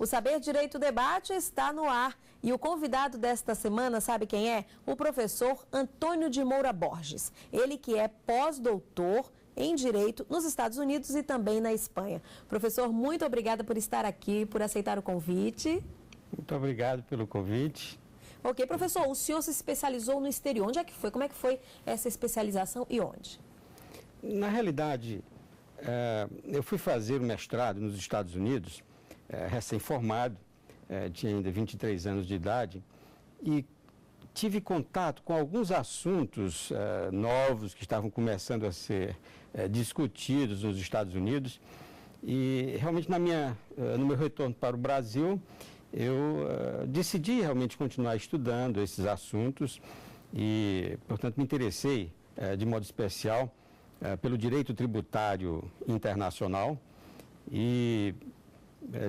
O Saber Direito Debate está no ar e o convidado desta semana, sabe quem é? O professor Antônio de Moura Borges. Ele que é pós-doutor em Direito nos Estados Unidos e também na Espanha. Professor, muito obrigada por estar aqui, por aceitar o convite. Muito obrigado pelo convite. Ok, professor, o senhor se especializou no exterior. Onde é que foi? Como é que foi essa especialização e onde? Na realidade, eu fui fazer o mestrado nos Estados Unidos, recém-formado, tinha ainda 23 anos de idade, e tive contato com alguns assuntos novos que estavam começando a ser discutidos nos Estados Unidos. E realmente no meu retorno para o Brasil, eu decidi realmente continuar estudando esses assuntos e, portanto, me interessei de modo especial pelo direito tributário internacional e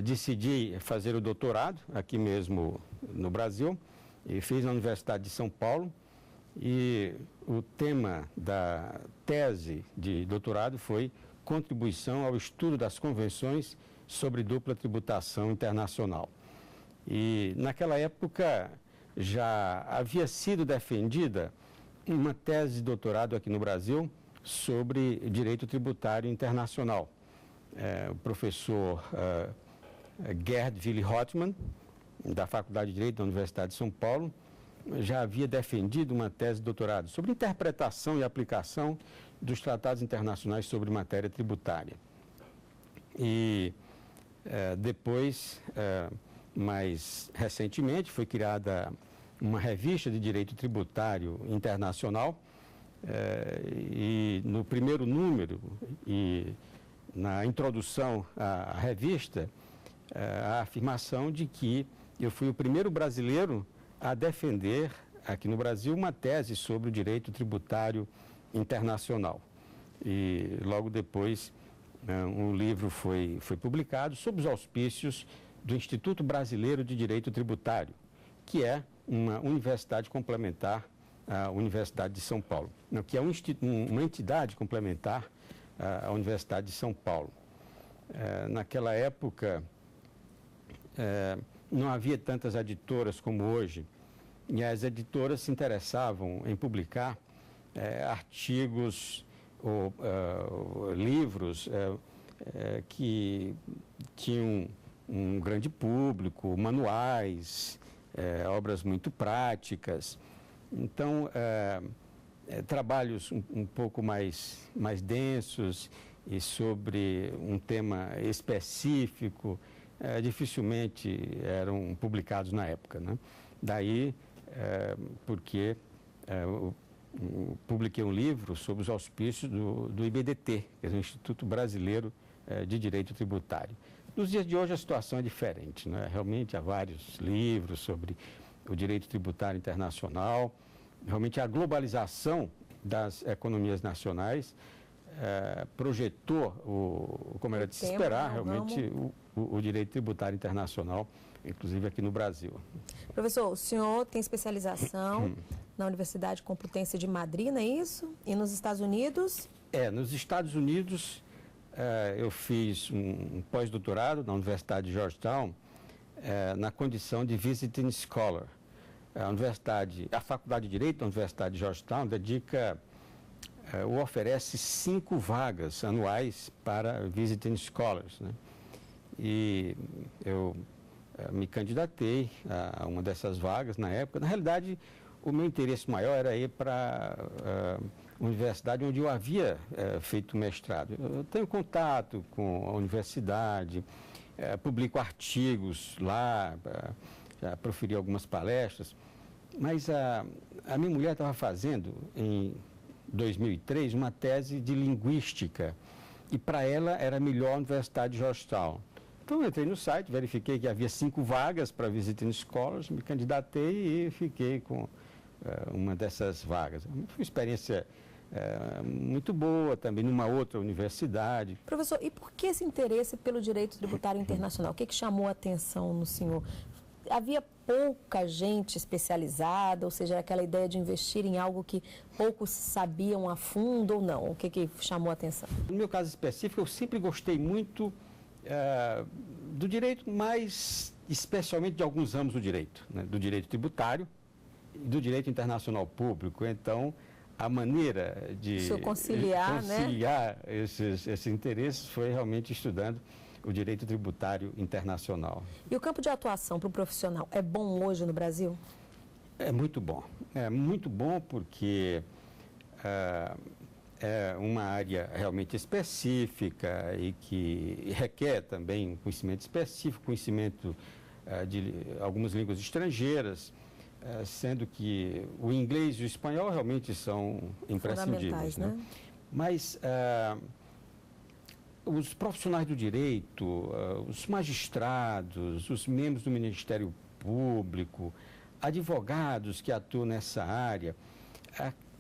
decidi fazer o doutorado aqui mesmo no Brasil e fiz na Universidade de São Paulo. E o tema da tese de doutorado foi Contribuição ao estudo das convenções sobre dupla tributação internacional. E naquela época já havia sido defendida uma tese de doutorado aqui no Brasil sobre direito tributário internacional. O professor Gerd Willi-Rottmann, da Faculdade de Direito da Universidade de São Paulo, já havia defendido uma tese de doutorado sobre interpretação e aplicação dos tratados internacionais sobre matéria tributária. E depois, mais recentemente, foi criada uma revista de direito tributário internacional e no primeiro número e na introdução à revista, a afirmação de que eu fui o primeiro brasileiro a defender aqui no Brasil uma tese sobre o direito tributário internacional. E logo depois um livro foi publicado sob os auspícios do Instituto Brasileiro de Direito Tributário, que é uma universidade complementar à Universidade de São Paulo, que é uma entidade complementar à Universidade de São Paulo. Naquela época, não havia tantas editoras como hoje, e as editoras se interessavam em publicar artigos ou livros que tinham um grande público, manuais, obras muito práticas. Então, trabalhos um pouco mais densos e sobre um tema específico, dificilmente eram publicados na época, né? Daí, porque publiquei um livro sobre os auspícios do IBDT, que é o Instituto Brasileiro de Direito Tributário. Nos dias de hoje a situação é diferente, né? Realmente há vários livros sobre o direito tributário internacional, realmente a globalização das economias nacionais projetou, como era de se esperar, realmente o direito tributário internacional, inclusive aqui no Brasil. Professor, o senhor tem especialização na Universidade Complutense de Madrid, não é isso? E nos Estados Unidos? Nos Estados Unidos eu fiz um pós-doutorado na Universidade de Georgetown, na condição de visiting scholar. A Faculdade de Direito da Universidade de Georgetown oferece 5 vagas anuais para visiting scholars, né? E eu me candidatei a uma dessas vagas na época. Na realidade, o meu interesse maior era ir para a universidade onde eu havia feito mestrado. Eu tenho contato com a universidade, publico artigos lá, já proferi algumas palestras, mas a minha mulher estava fazendo, em 2003, uma tese de linguística, e para ela era melhor a Universidade de Georgetown. Então, eu entrei no site, verifiquei que havia 5 vagas para visiting scholars, me candidatei e fiquei com uma dessas vagas. Foi uma experiência muito boa também, numa outra universidade. Professor, e por que esse interesse pelo direito tributário internacional? O que chamou a atenção no senhor? Havia pouca gente especializada, ou seja, aquela ideia de investir em algo que poucos sabiam a fundo ou não? O que chamou a atenção? No meu caso específico, eu sempre gostei muito do direito, mas especialmente de alguns ramos do direito, né? Do direito tributário e do direito internacional público. Então, a maneira de conciliar esses interesses foi realmente estudando o direito tributário internacional. E o campo de atuação para o profissional é bom hoje no Brasil? É muito bom. É muito bom porque é uma área realmente específica e que requer também um conhecimento específico, conhecimento de algumas línguas estrangeiras, sendo que o inglês e o espanhol realmente são imprescindíveis, né? Mas os profissionais do direito, os magistrados, os membros do Ministério Público, advogados que atuam nessa área,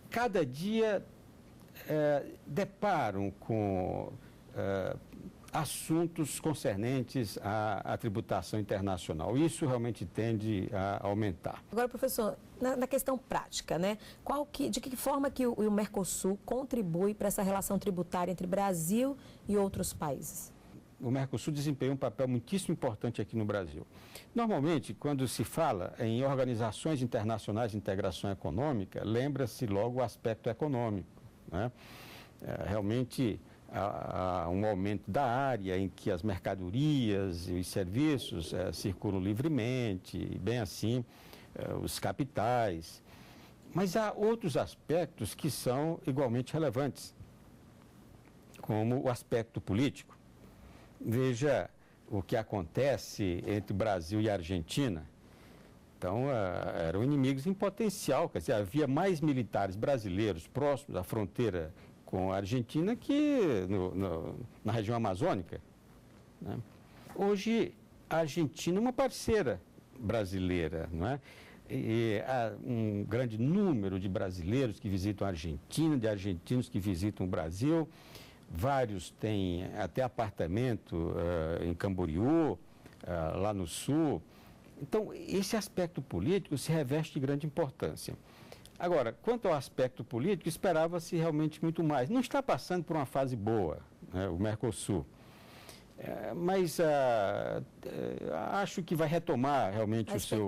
cada dia deparam com assuntos concernentes à tributação internacional. Isso realmente tende a aumentar. Agora, professor, na questão prática, né? De que forma que o Mercosul contribui para essa relação tributária entre Brasil e outros países? O Mercosul desempenha um papel muitíssimo importante aqui no Brasil. Normalmente, quando se fala em organizações internacionais de integração econômica, lembra-se logo o aspecto econômico, né? Realmente, há um aumento da área em que as mercadorias e os serviços circulam livremente, e bem assim, os capitais. Mas há outros aspectos que são igualmente relevantes, como o aspecto político. Veja o que acontece entre Brasil e Argentina. Então, eram inimigos em potencial, quer dizer, havia mais militares brasileiros próximos da fronteira com a Argentina que na região amazônica, né? Hoje, a Argentina é uma parceira brasileira, não é? E há um grande número de brasileiros que visitam a Argentina, de argentinos que visitam o Brasil. Vários têm até apartamento em Camboriú, lá no sul. Então, esse aspecto político se reveste de grande importância. Agora, quanto ao aspecto político, esperava-se realmente muito mais. Não está passando por uma fase boa, né, o Mercosul. Mas acho que vai retomar realmente o seu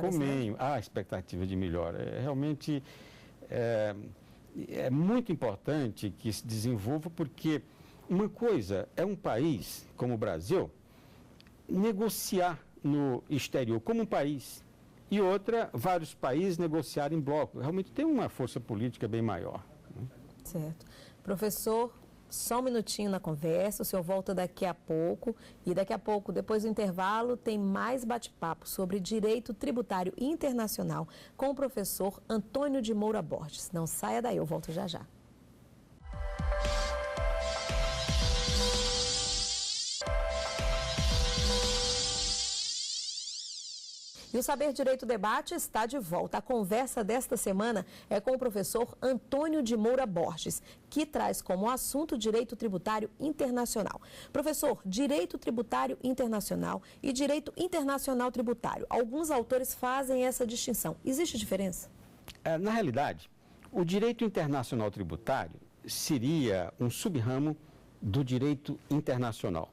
caminho. Há expectativa de melhora. Realmente é muito importante que se desenvolva, porque uma coisa é um país como o Brasil negociar no exterior como um país, e outra, vários países negociarem em bloco. Realmente tem uma força política bem maior, né? Certo. Professor, só um minutinho na conversa, o senhor volta daqui a pouco, e daqui a pouco, depois do intervalo, tem mais bate-papo sobre direito tributário internacional com o professor Antônio de Moura Borges. Não saia daí, eu volto já já. E o Saber Direito Debate está de volta. A conversa desta semana é com o professor Antônio de Moura Borges, que traz como assunto direito tributário internacional. Professor, direito tributário internacional e direito internacional tributário. Alguns autores fazem essa distinção. Existe diferença? Na realidade, o direito internacional tributário seria um sub-ramo do direito internacional.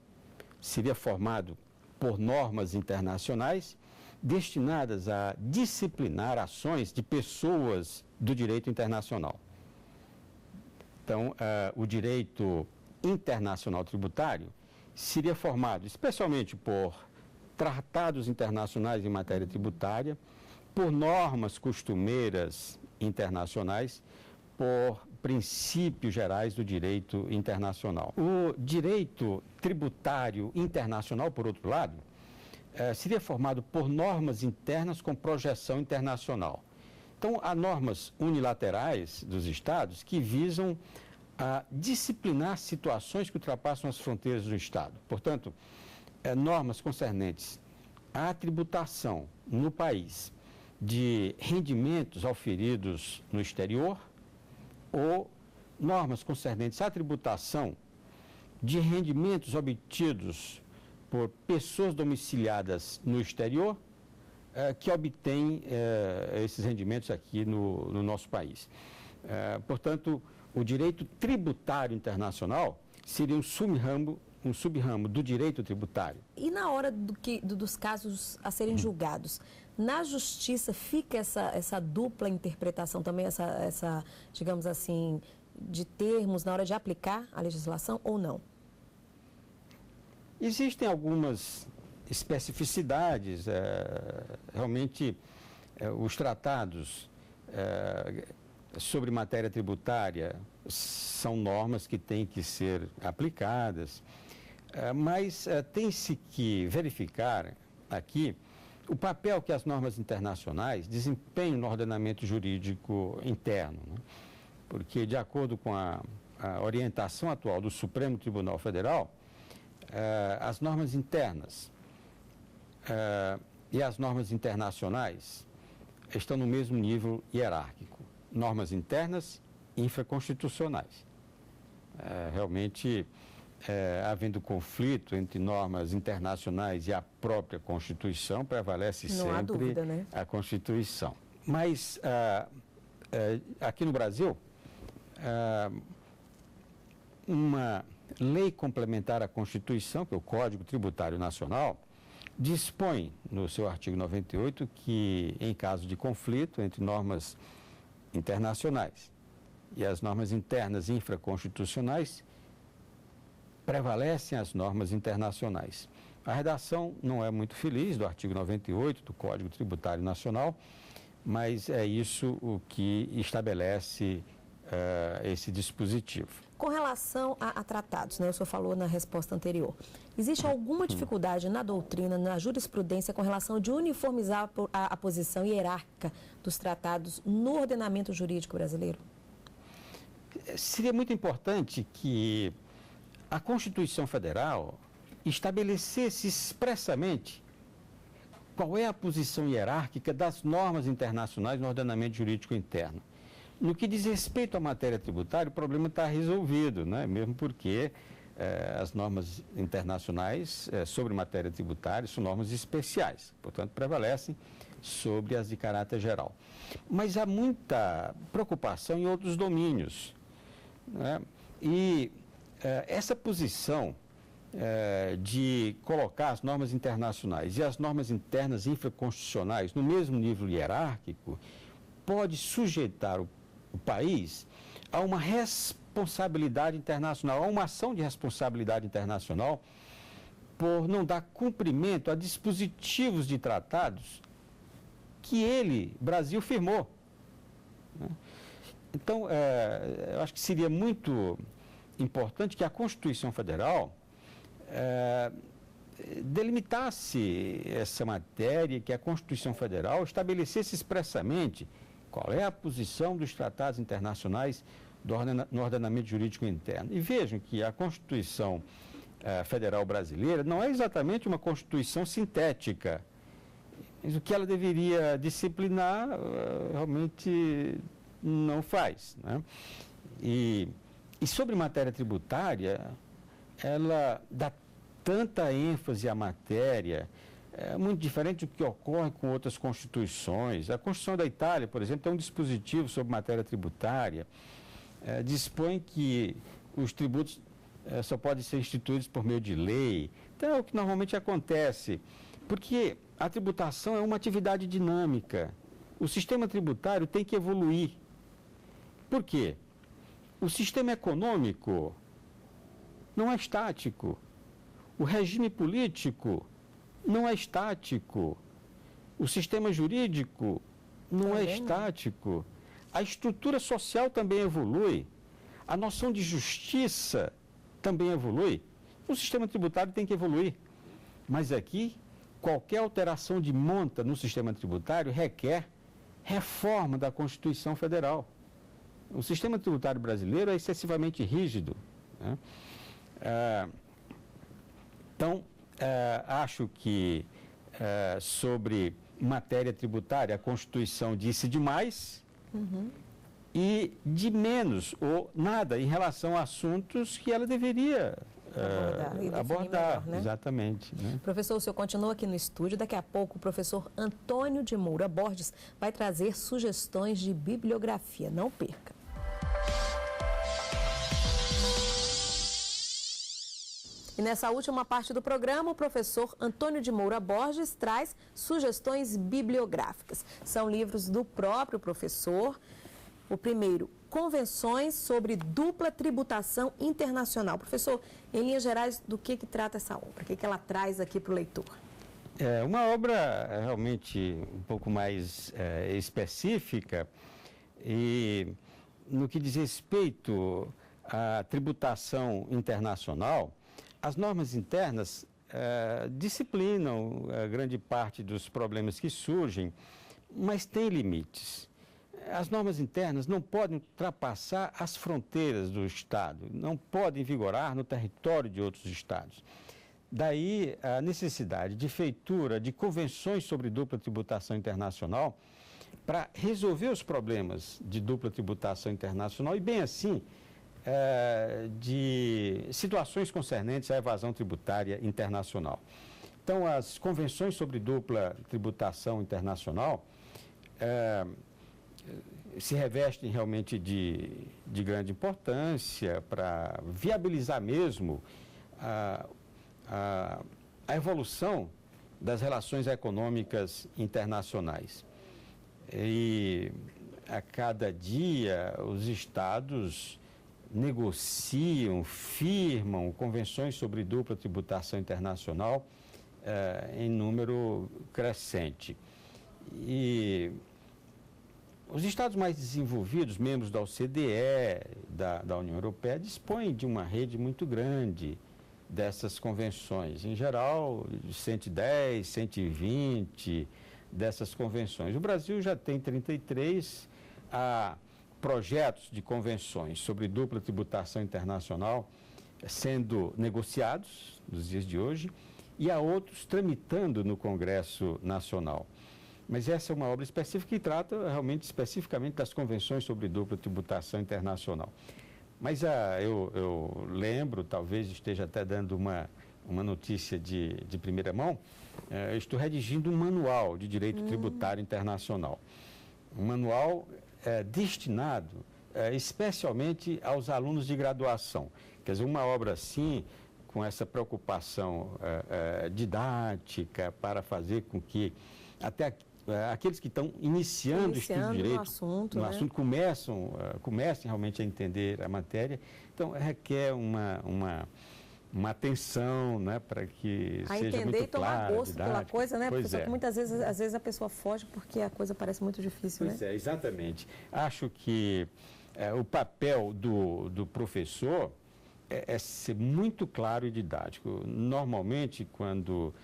Seria formado por normas internacionais destinadas a disciplinar ações de pessoas do direito internacional. Então, o direito internacional tributário seria formado especialmente por tratados internacionais em matéria tributária, por normas costumeiras internacionais, por princípios gerais do direito internacional. O direito tributário internacional, por outro lado, seria formado por normas internas com projeção internacional. Então, há normas unilaterais dos Estados que visam disciplinar situações que ultrapassam as fronteiras do Estado. Portanto, normas concernentes à tributação no país de rendimentos auferidos no exterior, ou normas concernentes à tributação de rendimentos obtidos por pessoas domiciliadas no exterior, que obtêm esses rendimentos aqui no nosso país. Portanto, o direito tributário internacional seria um sub-ramo um sub-ramo do direito tributário. E na hora dos casos a serem julgados, na justiça fica essa dupla interpretação também, essa, digamos assim, de termos na hora de aplicar a legislação ou não? Existem algumas especificidades, realmente os tratados sobre matéria tributária são normas que têm que ser aplicadas, mas tem-se que verificar aqui o papel que as normas internacionais desempenham no ordenamento jurídico interno, né? Porque, de acordo com a orientação atual do Supremo Tribunal Federal, as normas internas e as normas internacionais estão no mesmo nível hierárquico. Normas internas infraconstitucionais. Realmente, havendo conflito entre normas internacionais e a própria Constituição, prevalece Não há dúvida, né? A Constituição. Mas, aqui no Brasil, uma lei complementar à Constituição, que é o Código Tributário Nacional, dispõe no seu artigo 98 que, em caso de conflito entre normas internacionais e as normas internas infraconstitucionais, prevalecem as normas internacionais. A redação não é muito feliz do artigo 98 do Código Tributário Nacional, mas é isso o que estabelece esse dispositivo. Com relação a tratados, né, o senhor falou na resposta anterior, existe alguma dificuldade na doutrina, na jurisprudência, com relação de uniformizar a posição hierárquica dos tratados no ordenamento jurídico brasileiro? Seria muito importante que a Constituição Federal estabelecesse expressamente qual é a posição hierárquica das normas internacionais no ordenamento jurídico interno. No que diz respeito à matéria tributária, o problema está resolvido, né? Mesmo porque as normas internacionais sobre matéria tributária são normas especiais, portanto, prevalecem sobre as de caráter geral. Mas há muita preocupação em outros domínios, né? E essa posição de colocar as normas internacionais e as normas internas infraconstitucionais no mesmo nível hierárquico pode sujeitar o país a uma responsabilidade internacional, a uma ação de responsabilidade internacional por não dar cumprimento a dispositivos de tratados que Brasil, firmou. Então, eu acho que seria muito importante que a Constituição Federal delimitasse essa matéria, que a Constituição Federal estabelecesse expressamente qual é a posição dos tratados internacionais no ordenamento jurídico interno. E vejam que a Constituição Federal Brasileira não é exatamente uma Constituição sintética. Mas o que ela deveria disciplinar, realmente não faz, né? E sobre matéria tributária, ela dá tanta ênfase à matéria, muito diferente do que ocorre com outras constituições. A Constituição da Itália, por exemplo, tem um dispositivo sobre matéria tributária, dispõe que os tributos só podem ser instituídos por meio de lei. Então, é o que normalmente acontece, porque a tributação é uma atividade dinâmica. O sistema tributário tem que evoluir. Por quê? O sistema econômico não é estático. O regime político não é estático. O sistema jurídico não é estático. A estrutura social também evolui. A noção de justiça também evolui. O sistema tributário tem que evoluir. Mas aqui, qualquer alteração de monta no sistema tributário requer reforma da Constituição Federal. O sistema tributário brasileiro é excessivamente rígido, né? Então, acho que sobre matéria tributária a Constituição disse demais e de menos ou nada em relação a assuntos que ela deveria abordar, melhor, né? Exatamente, né? Professor, o senhor continua aqui no estúdio. Daqui a pouco o professor Antônio de Moura Borges vai trazer sugestões de bibliografia. Não perca. E nessa última parte do programa, o professor Antônio de Moura Borges traz sugestões bibliográficas. São livros do próprio professor. O primeiro, Convenções sobre Dupla Tributação Internacional. Professor, em linhas gerais, do que trata essa obra? O que ela traz aqui para o leitor? É uma obra realmente um pouco mais específica e no que diz respeito à tributação internacional, as normas internas disciplinam grande parte dos problemas que surgem, mas tem limites. As normas internas não podem ultrapassar as fronteiras do Estado, não podem vigorar no território de outros Estados. Daí a necessidade de feitura de convenções sobre dupla tributação internacional para resolver os problemas de dupla tributação internacional e, bem assim, de situações concernentes à evasão tributária internacional. Então, as convenções sobre dupla tributação internacional se revestem realmente de grande importância para viabilizar mesmo a evolução das relações econômicas internacionais. E a cada dia os estados negociam, firmam convenções sobre dupla tributação internacional em número crescente. E os estados mais desenvolvidos, membros da OCDE, da União Europeia, dispõem de uma rede muito grande dessas convenções. Em geral, 110, 120 dessas convenções. O Brasil já tem 33 projetos de convenções sobre dupla tributação internacional sendo negociados nos dias de hoje e há outros tramitando no Congresso Nacional. Mas essa é uma obra específica que trata realmente especificamente das convenções sobre dupla tributação internacional. Mas eu lembro, talvez esteja até dando uma notícia de primeira mão, eu estou redigindo um manual de direito tributário internacional. Um manual destinado especialmente aos alunos de graduação. Quer dizer, uma obra assim, com essa preocupação didática para fazer com que até aqueles que estão iniciando o estudo de direito no assunto comecem realmente a entender a matéria. Então, requer uma atenção, né, para que seja muito clara, e tomar gosto pela coisa, né, pois professor? Que muitas vezes, às vezes a pessoa foge porque a coisa parece muito difícil, pois né? Exatamente. Acho que o papel do professor é ser muito claro e didático. Normalmente, quando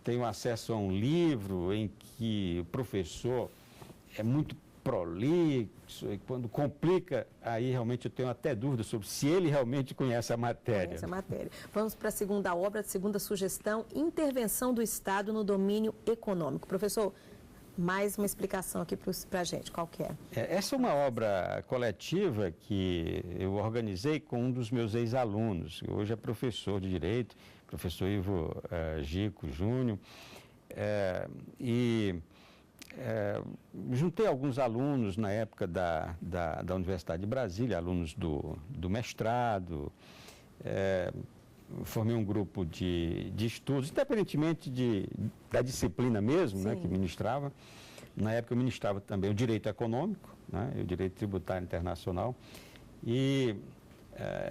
tenho acesso a um livro em que o professor é muito prolixo e quando complica, aí realmente eu tenho até dúvida sobre se ele realmente conhece a matéria. Conhece a matéria. Vamos para a segunda obra, segunda sugestão, Intervenção do Estado no Domínio Econômico. Professor, mais uma explicação aqui para a gente, qual que é? Essa é uma obra coletiva que eu organizei com um dos meus ex-alunos, que hoje é professor de Direito, professor Ivo Gico Júnior, juntei alguns alunos na época da Universidade de Brasília, alunos do mestrado, formei um grupo de estudos, independentemente da disciplina mesmo, né, que ministrava. Na época eu ministrava também o direito econômico, né, o direito tributário internacional, e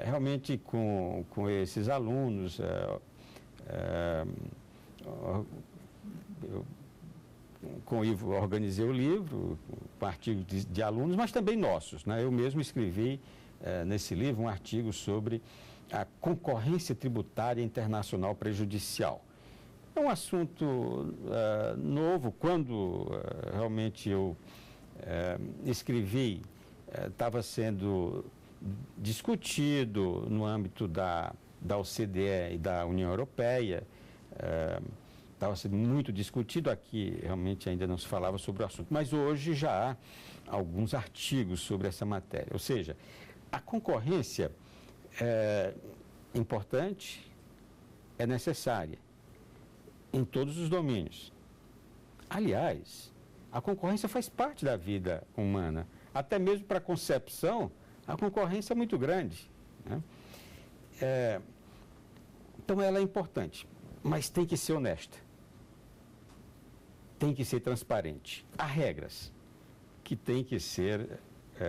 realmente com esses alunos, eu com o Ivo organizei o livro, com artigos de alunos, mas também nossos, né? Eu mesmo escrevi nesse livro um artigo sobre a concorrência tributária internacional prejudicial. É um assunto novo. Quando realmente eu escrevi, estava sendo discutido no âmbito da OCDE e da União Europeia, estava sendo muito discutido. Aqui realmente ainda não se falava sobre o assunto, mas hoje já há alguns artigos sobre essa matéria. Ou seja, a concorrência é importante, é necessária em todos os domínios. Aliás, a concorrência faz parte da vida humana. Até mesmo para a concepção, a concorrência é muito grande, né? Então ela é importante, mas tem que ser honesta. Tem que ser transparente. Há regras que têm que ser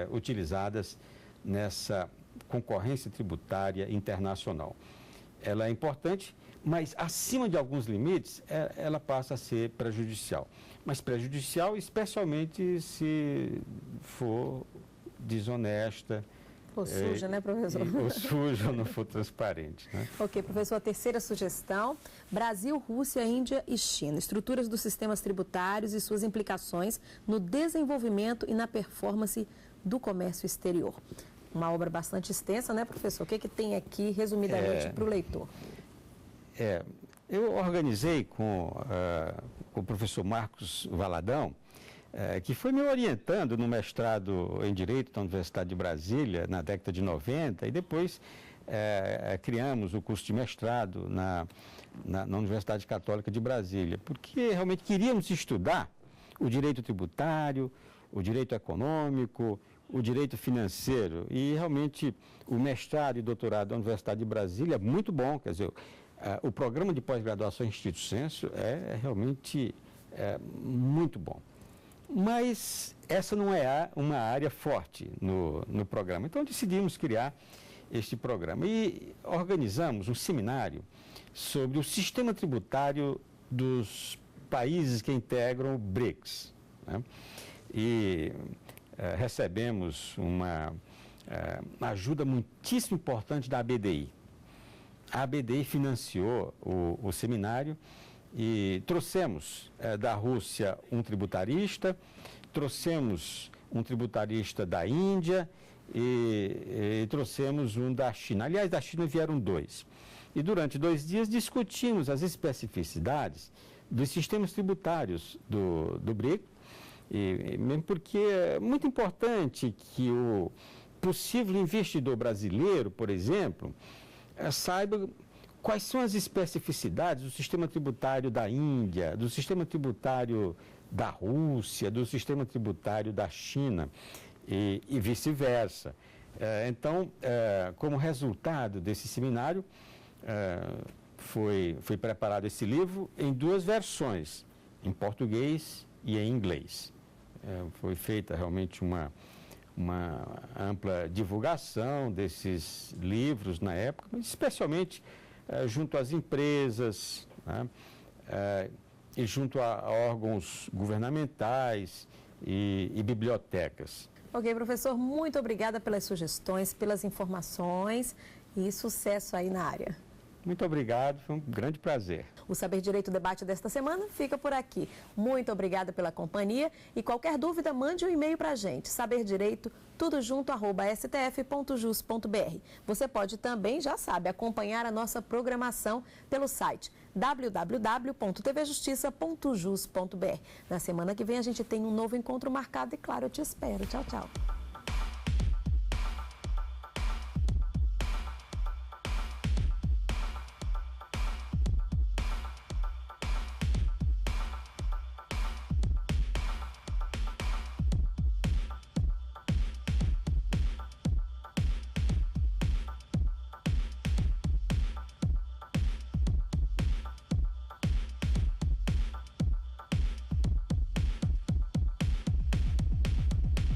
utilizadas nessa concorrência tributária internacional. Ela é importante, mas acima de alguns limites, ela passa a ser prejudicial. Mas prejudicial especialmente se for desonesta. Ou suja, né, professor? Ou suja ou não for transparente, né? Ok, professor, a terceira sugestão: Brasil, Rússia, Índia e China. Estruturas dos sistemas tributários e suas implicações no desenvolvimento e na performance do comércio exterior. Uma obra bastante extensa, né, professor? O que tem aqui, resumidamente, para o leitor? Eu organizei com o professor Marcos Valadão, que foi me orientando no mestrado em Direito da Universidade de Brasília, na década de 90, e depois criamos o curso de mestrado na Universidade Católica de Brasília, porque realmente queríamos estudar o direito tributário, o direito econômico, o direito financeiro, e realmente o mestrado e doutorado da Universidade de Brasília é muito bom, quer dizer, o programa de pós-graduação em estrito sensu é realmente muito bom. Mas essa não é uma área forte no programa. Então decidimos criar este programa e organizamos um seminário sobre o sistema tributário dos países que integram o BRICS, né? E recebemos uma ajuda muitíssimo importante da ABDI. A ABDI financiou o seminário e trouxemos da Rússia um tributarista, trouxemos um tributarista da Índia e trouxemos um da China. Aliás, da China vieram 2. E durante 2 dias discutimos as especificidades dos sistemas tributários do BRIC, e mesmo porque é muito importante que o possível investidor brasileiro, por exemplo, saiba quais são as especificidades do sistema tributário da Índia, do sistema tributário da Rússia, do sistema tributário da China e vice-versa. Então, como resultado desse seminário, foi preparado esse livro em 2 versões, em português e em inglês. Foi feita realmente uma ampla divulgação desses livros na época, mas especialmente junto às empresas, né, e junto a órgãos governamentais e bibliotecas. Ok, professor, muito obrigada pelas sugestões, pelas informações e sucesso aí na área. Muito obrigado, foi um grande prazer. O Saber Direito Debate desta semana fica por aqui. Muito obrigada pela companhia e qualquer dúvida, mande um e-mail para a gente, saberdireito, tudo junto, @stf.jus.br. Você pode também, já sabe, acompanhar a nossa programação pelo site www.tvjustiça.jus.br. Na semana que vem a gente tem um novo encontro marcado e, claro, eu te espero. Tchau, tchau.